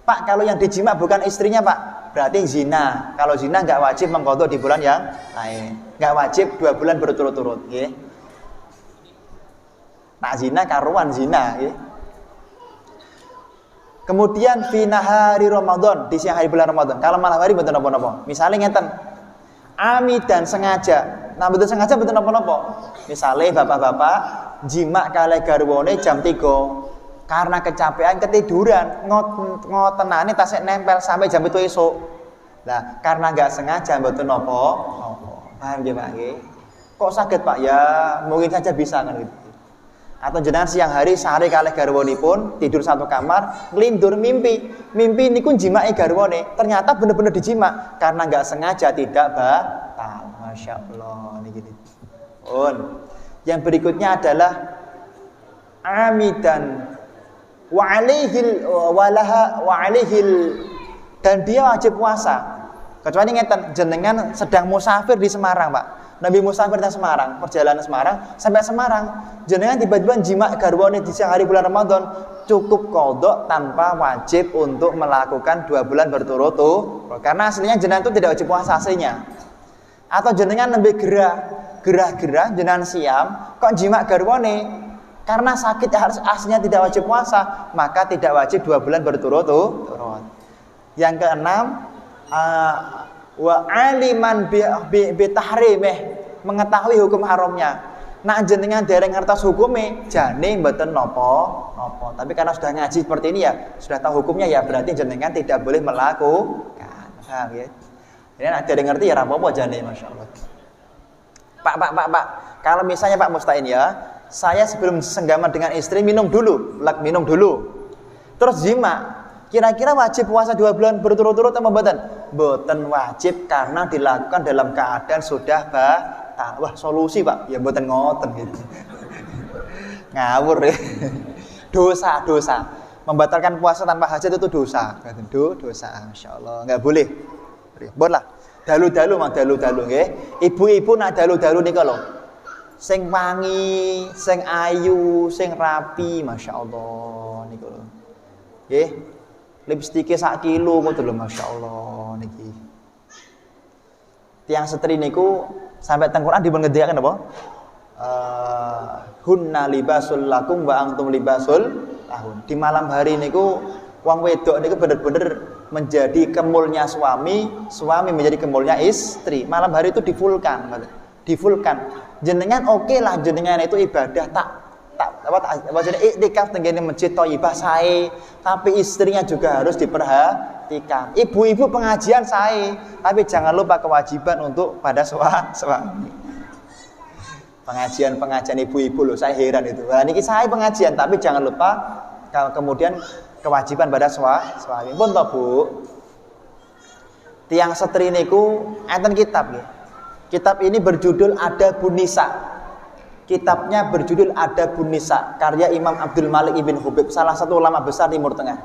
A: Pak, kalau yang dijima bukan istrinya Pak, berarti zina. Kalau zina nggak wajib mengqadha di bulan yang lain, nggak wajib 2 bulan berturut-turut. Nggih. Nak zina karuan zina. Nggih. Kemudian fi nahari Ramadan, di siang hari bulan Ramadan. Kalau malam hari mboten napa-napa. Misalnya ngeten, amidan sengaja. Nah betul sengaja betul napa-napa. Misalnya bapak-bapak jima kalih garwane jam 3 karena kecapean ketiduran ngotenane tasik nempel sampai jam 7 esuk. Nah, karena enggak sengaja betul napa-napa. Paham nggih Pak nggih? Kok saged Pak ya? Mungkin saja bisa kan gitu. Atau jenengan siang hari sehari kalih garwanipun tidur satu kamar, nglindur mimpi niku jimai garwane, ternyata bener-bener dijima karena enggak sengaja tidak batal. Masyaallah niki. Yang berikutnya adalah amidan wa alaihil dan dia wajib puasa. Kecuali ngeten jenengan sedang musafir di Semarang, Pak. Nabi musafir di Semarang, perjalanan Semarang sampai Semarang, jenengan tiba-tiba jima garwane di siang hari bulan Ramadan, cukup qadha tanpa wajib untuk melakukan 2 bulan berturut-turut. Karena aslinya jenengan itu tidak wajib puasa aslinya. Atau jenengan lebih gerah jenengan siam kok jima garwane karena sakit aslinya tidak wajib puasa, maka tidak wajib 2 bulan berturut-turut. Yang keenam, wa aliman bi tahrimih, mengetahui hukum haramnya. Nak jenengan dereng ngertos hukume jane mboten napa-napa. Tapi karena sudah ngaji seperti ini ya, sudah tahu hukumnya ya, berarti jenengan tidak boleh melakukan. Paham ya? Ini nak dereng ngerti ya ora apa-apa jane, masyaallah. Pak, kalau misalnya Pak Mustain ya, saya sebelum senggama dengan istri minum dulu. Terus jima. Kira-kira wajib puasa 2 bulan berturut-turut atau mboten? Mboten wajib karena dilakukan dalam keadaan sudah batal. Wah, solusi Pak, ya mboten ngoten gitu. Ngawur ya. Dosa. Membatalkan puasa tanpa hajat itu dosa. Dosa, masyaallah, enggak boleh. Bon lah. Dalu-dalu nggih. Ibu-ibu nak dalu-dalu nika lho. Sing wangi, sing ayu, sing rapi, masyaallah niku lho. Nggih. Lipstike sak kilo ngoten lho, masyaallah niki. Tiang setri niku sampai teng Quran dipun ngendikaken apa? Hunna libasul lakum wa antum libasul lahun. Di malam hari niku wong wedok niku bener-bener menjadi kemulnya suami menjadi kemulnya istri. Malam hari itu difulkan. Jenengan oke lah jenengan itu ibadah tak jadi iktikaf tenggene masjid Thayyibah sae, tapi istrinya juga harus diperhatikan. Ibu-ibu pengajian sae, tapi jangan lupa kewajiban untuk pada suami. Pengajian ibu-ibu loh, saya heran itu. Nah, niki sae pengajian, tapi jangan lupa kemudian kewajiban pada suami. Pun to, Bu. Tiang setri niku enten kitab nggih. Kitab ini berjudul Adabun Nisa. Kitabnya berjudul Adabun Nisa, karya Imam Abdul Malik Ibn Hubib, salah satu ulama besar Timur Tengah.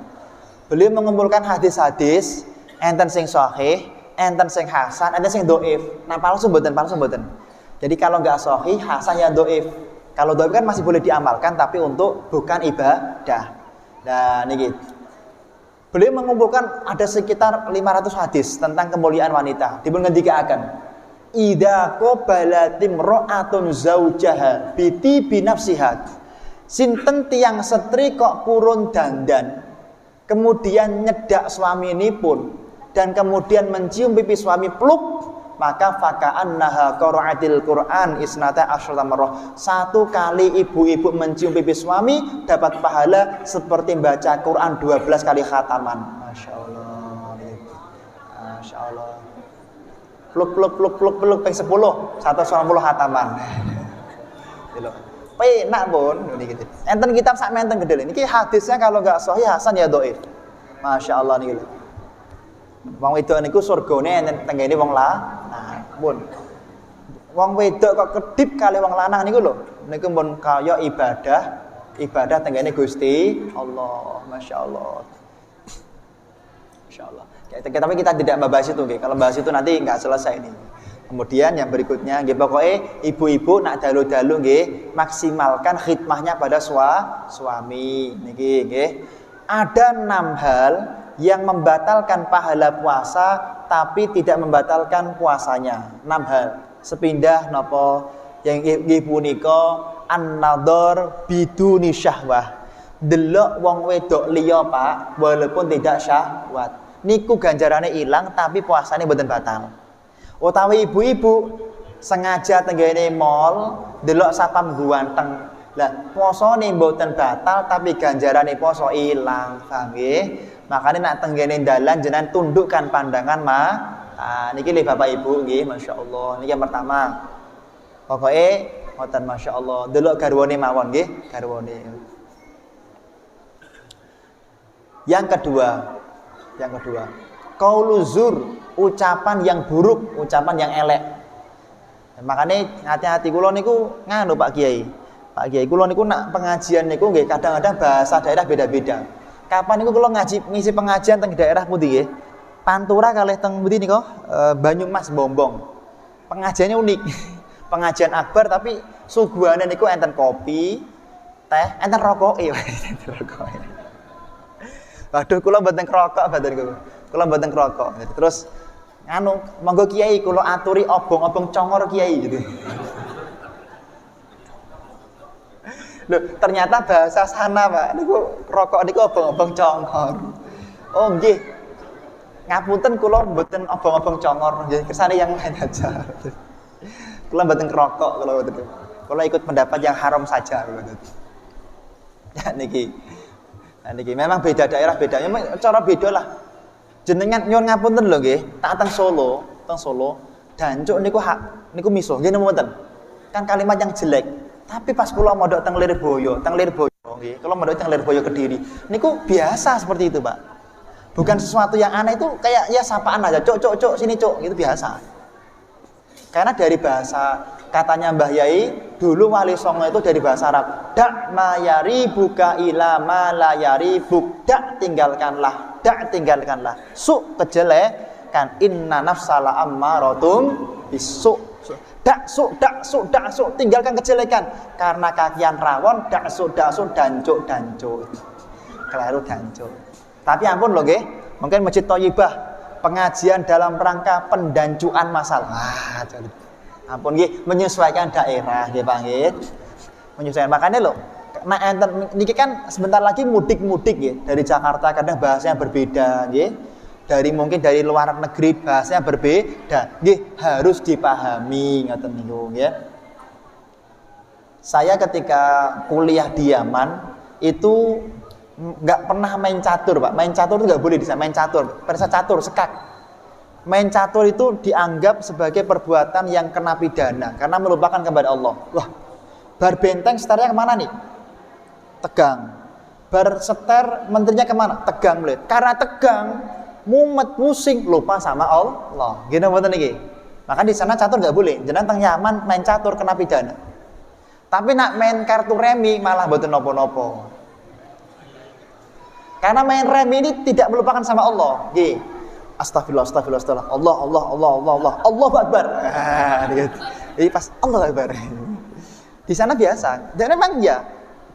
A: Beliau mengumpulkan hadis-hadis enten sing sahih, enten sing hasan, enten sing dhaif. Nah, palsu mboten. Jadi kalau enggak sahih, hasan ya dhaif. Kalau dhaif kan masih boleh diamalkan tapi untuk bukan ibadah. Nah, niki. Beliau mengumpulkan ada sekitar 500 hadis tentang kemuliaan wanita. Dipun ngendikaaken, idza qabalatim ra'atun zaujaha biti binafsiha. Sinten tiang setri kok purun dandan, kemudian nyedak suami ini pun, dan kemudian mencium pipi suami pluk, maka faka'annaha qara'atil Qur'an isnata asyrata marrah. Satu kali ibu-ibu mencium pipi suami dapat pahala seperti baca Quran 12 kali khataman. Masya Allah. Masya Allah. Pluk ping 10 190 khataman. Penak pun niki gitu. Enten kitab sak menten gede niki hadisnya kalau enggak sahih hasan ya dhaif. Masyaallah niki lho. Wong wedok niku surgane enten tenggene wong lanang. Pun. Wong wedok kok kedip kali wong lanang niku lho. Niku pun kaya ibadah tenggene Gusti Allah. Masyaallah. Masyaallah. Tapi kita tidak membahas itu nggih. Kalau bahas itu nanti enggak selesai ini. Kemudian yang berikutnya nggih pokoke ibu-ibu nak dalu-dalu nggih maksimalkan khidmahnya pada suami niki nggih. Ada 6 hal yang membatalkan pahala puasa tapi tidak membatalkan puasanya. 6 hal. Sepindah napa yang nggih punika an-nadhar biduni syahwah. Delok wong wedok liya Pak walaupun tidak syahwat. Niku ganjarane ilang tapi puasane mboten batal. Utawi ibu-ibu sengaja tenggene mall delok sapam guanteng. Lah posone mboten batal tapi ganjarane poso ilang, paham nggih? Makane nak tenggene dalan jenengan tundukkan pandangan niki le Bapak Ibu nggih, masyaallah. Niki yang pertama. Pokoke ngoten masyaallah, delok garwane mawon nggih, garwane. Yang kedua, qaulu zur, ucapan yang buruk, ucapan yang elek. Makanya hati-hati kula niku nganu Pak Kiai. Pak Kiai kula niku nak pengajian niku nggih kadang-kadang bahasa daerah beda-beda. Kapan niku kula ngisi pengajian teng daerah pundi nggih? Pantura kalih teng pundi niku? Banyumas Bombong. Pengajiannya unik. Pengajian akbar tapi suguhane niku enten kopi, teh, enten rokoke. Waduh kula mboten ngrokok mboten kula. Kula mboten ngrokok. Terus anu monggo kiai kula aturi obong-obong congor kiai gitu. Loh, ternyata bahasa sana Pak. Niku rokok niku obong-obong congor. Oh nggih. Ngapunten kula mboten obong-obong congor, nggih kersane yang lain aja. Kula mboten ngrokok kula mboten. Kula ikut pendapat yang haram saja mboten. Ya niki. Nah, niki memang beda daerah bedanya, cara beda lah. Jenengan nyuwun ngapunten lho nggih, tak teng Solo, dancuk niku misuh nggih mboten. Kan kalimat yang jelek. Tapi pas kula mondok teng Lirboyo nggih, kula mondok teng Lirboyo Kediri, niku biasa seperti itu, Pak. Bukan sesuatu yang aneh, itu kayak ya sapaan aja, cuk sini cuk, gitu biasa. Karena dari bahasa katanya Mbah Yai, dulu Wali Songo itu dari bahasa Arab. Dak ma yaribuka ila ma la yaribuk. Dak tinggalkanlah. Su kejelekan. Inna nafsala ammaratum bisu. Dak su. Tinggalkan kejelekan. Karena kakian rawon. Dak su dancuk. Keliru dancuk. Tapi ampun loh nggih. Mungkin Masjid Thayyibah pengajian dalam rangka pendancuan masalah. Ampun nggih, menyesuaikan daerah nggih Pak nggih. Menyesuaikan makanya lho, nah enten niki kan sebentar lagi mudik nggih dari Jakarta, kadang bahasanya berbeda nggih. Mungkin dari luar negeri bahasanya berbeda. Nggih, harus dipahami ngoten niku nggih. Saya ketika kuliah di Yaman itu nggak pernah main catur Pak. Main catur itu nggak boleh di sana, main catur. Persa catur, sekak. Main catur itu dianggap sebagai perbuatan yang kena pidana karena melupakan kepada Allah. Wah, bar benteng setarnya kemana nih? Tegang. Bar seter menterinya kemana? Tegang melihat. Karena tegang, mumet, pusing, lupa sama Allah. Gini mboten niki. Maka di sana catur nggak boleh. Jenengan teng Yaman main catur kena pidana. Tapi nak main kartu remi malah mboten nopo-nopo. Karena main remi ini tidak melupakan sama Allah. Nggih. astagfirullah, astagfirullah, astagfirullah. Allah, Allahu Akbar. Gitu. Jadi pas Allahu Akbar. Di sana biasa. Dan memang ya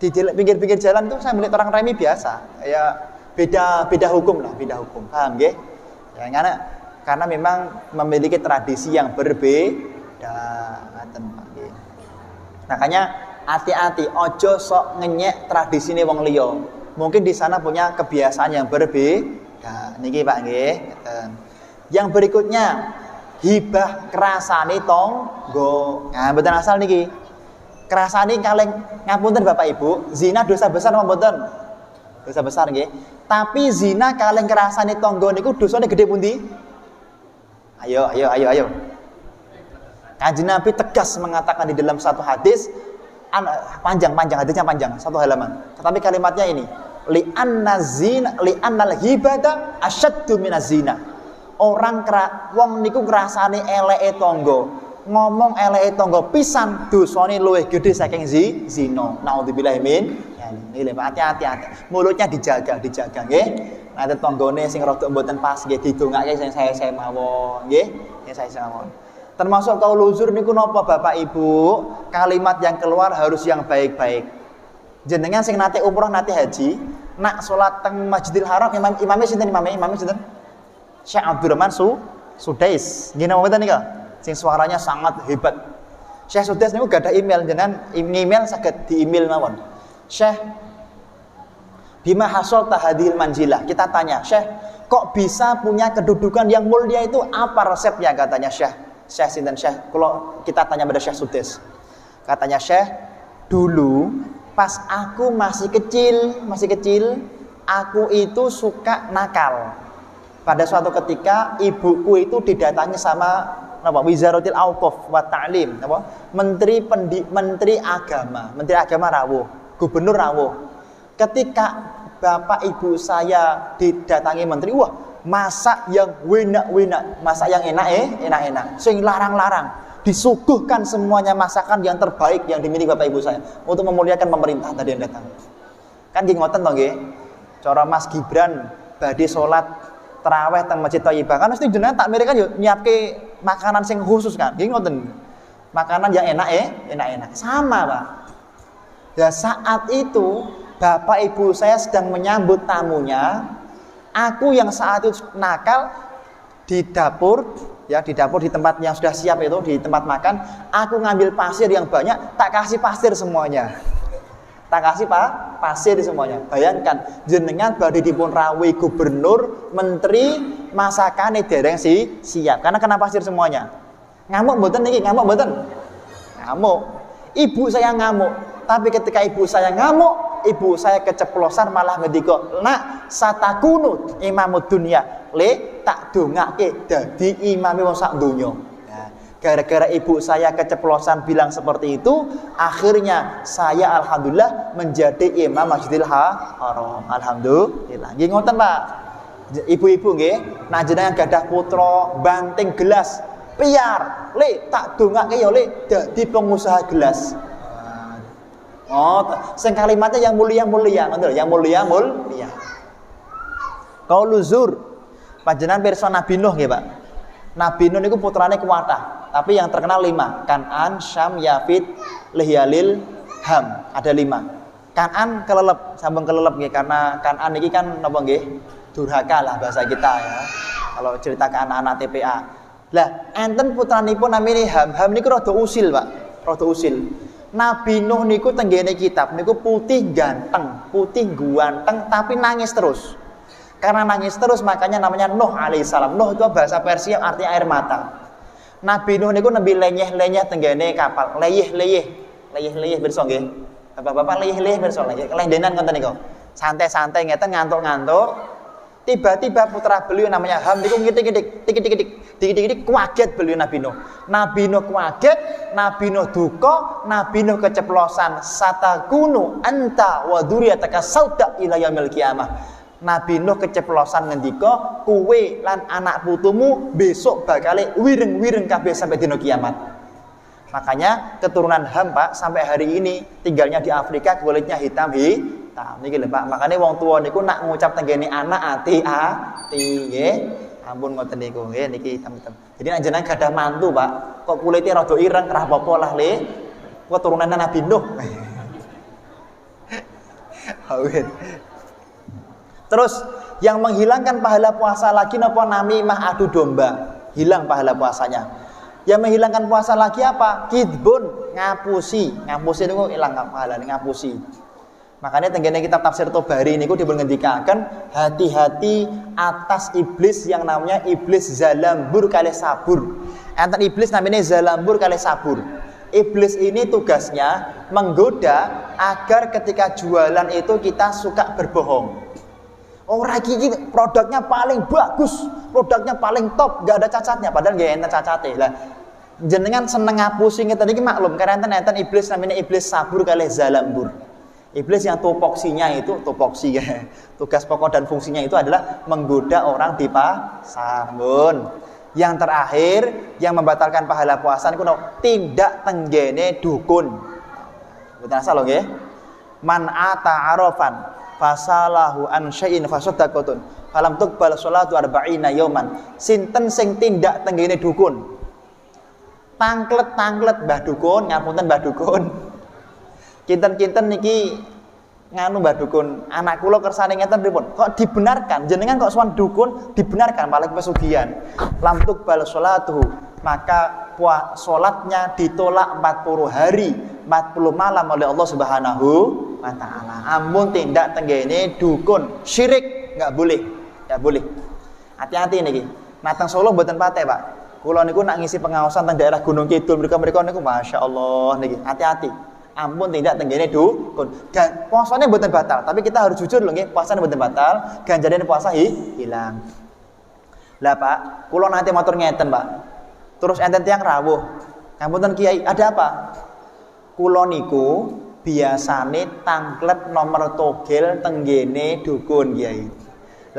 A: di pinggir-pinggir jalan itu saya melihat orang remi biasa. Ya beda hukum lah, beda hukum. Paham nggih? Ya karena memang memiliki tradisi yang berbeda. Ngaten Pak nggih. Makanya hati-hati ojo sok ngenyek tradisine wong liya. Mungkin di sana punya kebiasaan yang berbeda. Niki Pak nggih, ngeten. Yang berikutnya hibah kerasane tangga. Nah, mboten asal niki. Kerasane kaleng ngapunten Bapak Ibu, zina dosa besar apa mboten? Dosa besar nggih. Tapi zina kaleng kerasane tangga niku dosane gede pundi? Ayo. Kanjeng Nabi tegas mengatakan di dalam satu hadis panjang hadisnya panjang, satu halaman. Tetapi kalimatnya ini, li'annal hibata asyaddu minaz zina. Wong niku ngrasani eleke tangga. Ngomong eleke tangga pisan dosane luwih gedhe saking zina. Naudzubillahi min. Ini hati-hati. Mulutnya dijaga nggih. Nek tanggane sing rada mboten pas nggih didongake sing saya mawon nggih. Saya mawon. Termasuk qaul uzur niku napa Bapak Ibu? Kalimat yang keluar harus yang baik-baik. Jenengan sing nate umroh nate haji, nak salat teng Masjidil Haram imame sinten imame sinten? Syekh Abdurrahman Sudais. Nggih napa mboten nika? Sing suaranya sangat hebat. Syekh Sudais niku gadah email jenengan email saged di-email mawon. Syekh bima hasol tahadil manjilah. Kita tanya, Syekh, kok bisa punya kedudukan yang mulia itu? Apa resepnya katanya Syekh sinten Syekh? Kalau kita tanya pada Syekh Sudais. Katanya Syekh, dulu pas aku masih kecil, aku itu suka nakal. Pada suatu ketika ibuku itu didatangi sama Wizaratil Auqaf wa Ta'lim, Menteri Agama rawuh, Gubernur rawuh. Ketika bapak ibu saya didatangi menteri, wah masak yang enak-enak, masak yang enak-enak, sing larang-larang, disuguhkan semuanya masakan yang terbaik yang dimiliki bapak ibu saya untuk memuliakan pemerintah tadi yang datang. Kan nggih ngoten to nggih. Cara Mas Gibran badhe salat tarawih teng Masjid Thayyibah kan mesti jenengan takmir kan yo nyiapke makanan sing khusus kan. Nggih ngoten. Makanan yang enak-enak. Sama, Pak. Ya saat itu bapak ibu saya sedang menyambut tamunya. Aku yang saat itu nakal di dapur di tempat yang sudah siap itu, di tempat makan, aku ngambil pasir yang banyak, tak kasih pasir semuanya. Pasir semuanya. Bayangkan jenengan badhe dipun rawuhi gubernur, menteri, masakane dereng siap. Karena kena pasir semuanya. Ngamuk mboten niki? Ngamuk mboten? Ngamuk. Ibu saya ngamuk. Tapi ketika ibu saya ngamuk, ibu saya keceplosan malah ngendika, "Nak, satakunu imamud dunya." Le tak dongake dadi imame wong sak donya. Gara-gara ibu saya keceplosan bilang seperti itu, akhirnya saya alhamdulillah menjadi imam Masjidil Haram. Alhamdulillah. Nggih ngoten, Pak. Ibu-ibu nggih, nah jenengan gadah putra banting gelas, piar, le tak dongake ya le dadi pengusaha gelas. Oh, sing kalimatnya yang mulia-mulia, ngoten lho, yang mulia-mulia. Qaul zur. Panjenengan pirsa Nabi Nuh nggih, Pak. Nabi Nuh niku putrane kuwatah, tapi yang terkenal 5. Kan'an, Syam, Yafid, Lihyalil, Ham. Ada 5. Kan'an kelelep, sambung kelelep nggih karena Kan'an niki kan napa nggih? Durhaka lah bahasa kita ya. Kalau cerita ke anak-anak TPA. Lah, enten putranipun namine Ham. Ham niku rada usil, Pak. Rada usil. Nabi Nuh niku tenggene kitab niku putih ganteng tapi nangis terus. Karena nangis terus makanya namanya Nuh alaihissalam. Nuh itu bahasa Persia artinya air mata. Nabi Nuh niku nembe lenyeh-lenyeh tenggene kapal, leyeh-leyeh pirsa nggih. Bapak-bapak leyeh-leyeh pirsa lendenan ngoten niku. Santai-santai ngeten ngantuk-ngantuk. Tiba-tiba putra beliau namanya Ham niku ngitik-ngitik kaget beliau Nabi Nuh. Nabi Nuh kaget, Nabi Nuh duka, Nabi Nuh keceplosan. Satakunu anta wa dzurriyyataka sauda ila yaumil qiyamah. Nabi Nuh keceplosan ngendika, kowe lan anak putumu besok bakale wireng-wireng kabeh sampai dina kiamat. Makanya keturunan Ham, Pak, sampai hari ini tinggalnya di Afrika, kulitnya hitam niki lho, Pak. Makanya wong tua niku nak ngucap tenggene anak ati nggih. Ampun ngoten niku. Nggih niki hitam-hitam. Jadi nek jenengan gadah mantu, Pak, kok kulite rada ireng ra apa-apa lah, Le. Kok turunan Nabi Nuh. Awet. Terus yang menghilangkan pahala puasa lagi napa namimah adu domba. Hilang pahala puasanya. Yang menghilangkan puasa lagi apa? Kidbun, ngapusi. Ngapusi niku ilang pahalane ngapusi. Makanya tenggene kitab tafsir Tobari niku dipun ngendikaken hati-hati atas iblis yang namanya iblis zalambur kalih sabur. Enten iblis namanya zalambur kalih sabur. Iblis ini tugasnya menggoda agar ketika jualan itu kita suka berbohong. Orang iki produknya paling bagus, produknya paling top, gak ada cacatnya, padahal gak enten cacate. Lah jenengan seneng ngapusi ngeten iki maklum karena enten iblis namanya iblis sabur kalih zalambur. Iblis yang tupoksinya itu tupoksi ya. Tugas pokok dan fungsinya itu adalah menggoda orang di pasar. Yang terakhir yang membatalkan pahala puasa niku tindak tenggene dukun. Mboten asal lho nggih. Man ata arafan fasalahu an syai'in fasaddaqatun falam tuqbal sholatu arba'ina yauman. Sinten sing tindak tenggene dukun. Tangklet Mbah Dukun, ngapunten Mbah Dukun. Kinten-kinten niki nganu Mbah Dukun, anak kula kersane ngeten pripun? Kok dibenarkan? Jenengan kok sowan dukun dibenarkan paling pesugihan. Lam tuqbal sholatuhu, maka salatnya ditolak 40 hari, 40 malam oleh Allah Subhanahu wa taala. Ampun tindak tenggene dukun, syirik enggak boleh. Enggak boleh. Hati-hati niki. Nateng Solo mboten pate, Pak. Kula niku nak ngisi pengawasan teng daerah Gunung Kidul mereka niku masyaallah niki. Hati-hati. Ampun tidak tenggene dukun. Puasanya mboten batal, tapi kita harus jujur lho nggih, puasane mboten batal, ganjarane puasa hilang. Lah Pak, kula nanti matur ngeten, Pak. Terus enten tiyang rawuh. Ngapunten Kiai, ada apa? Kula niku biasane tangklet nomor togel tenggene dukun, Kiai.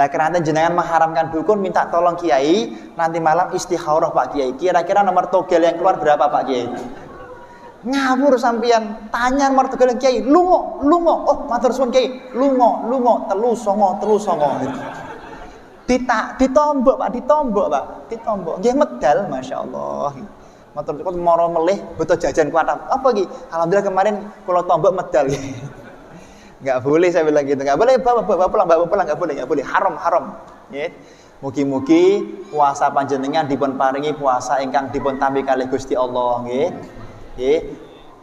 A: Lah kerana jenengan mengharamkan dukun, minta tolong Kiai, nanti malam istikharah Pak Kiai. Kira-kira nomor togel yang keluar berapa Pak Kiai? Ngawur sampeyan, tanya nomor togel Kiai, lungo. Oh, matur suwun Kiai, lungo, 309. Ditombok Pak. Nggih medal, masyaallah. Matur suwun mara melih butuh jajan kuatah. Apa iki? Alhamdulillah kemarin kula tombok medal. Enggak boleh saya bilang gitu. Enggak boleh bawa pulang, enggak boleh. Haram. Nggih. Mugi-mugi puasa panjenengan dipun paringi puasa ingkang dipun tampi kalih Gusti Allah, nggih.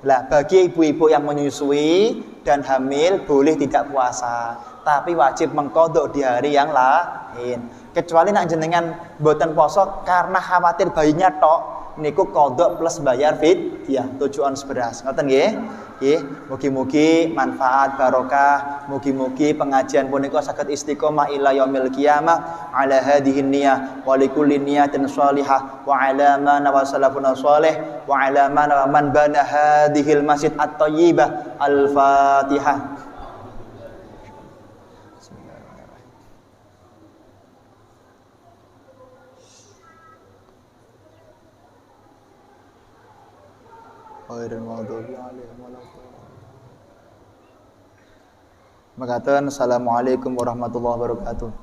A: Lah bagi ibu-ibu yang menyusui dan hamil boleh tidak puasa, tapi wajib mengkodok di hari yang lain. Kecuali nak jenengan mboten poso karena khawatir bayinya tok, niku kodok plus bayar fidyah 7 ons beras. Ngoten nggih? Nggih, mugi-mugi manfaat barokah, mugi-mugi pengajian punika saged istiqomah ila yaumil qiyamah ala hadhihi niyyah wa likulli niyatin shalihah wa ala ma nawa salafuna shalih wa ala man bana hadhil masjid at-thayyibah. Al-Fatihah. Makaten assalamualaikum warahmatullahi wabarakatuh.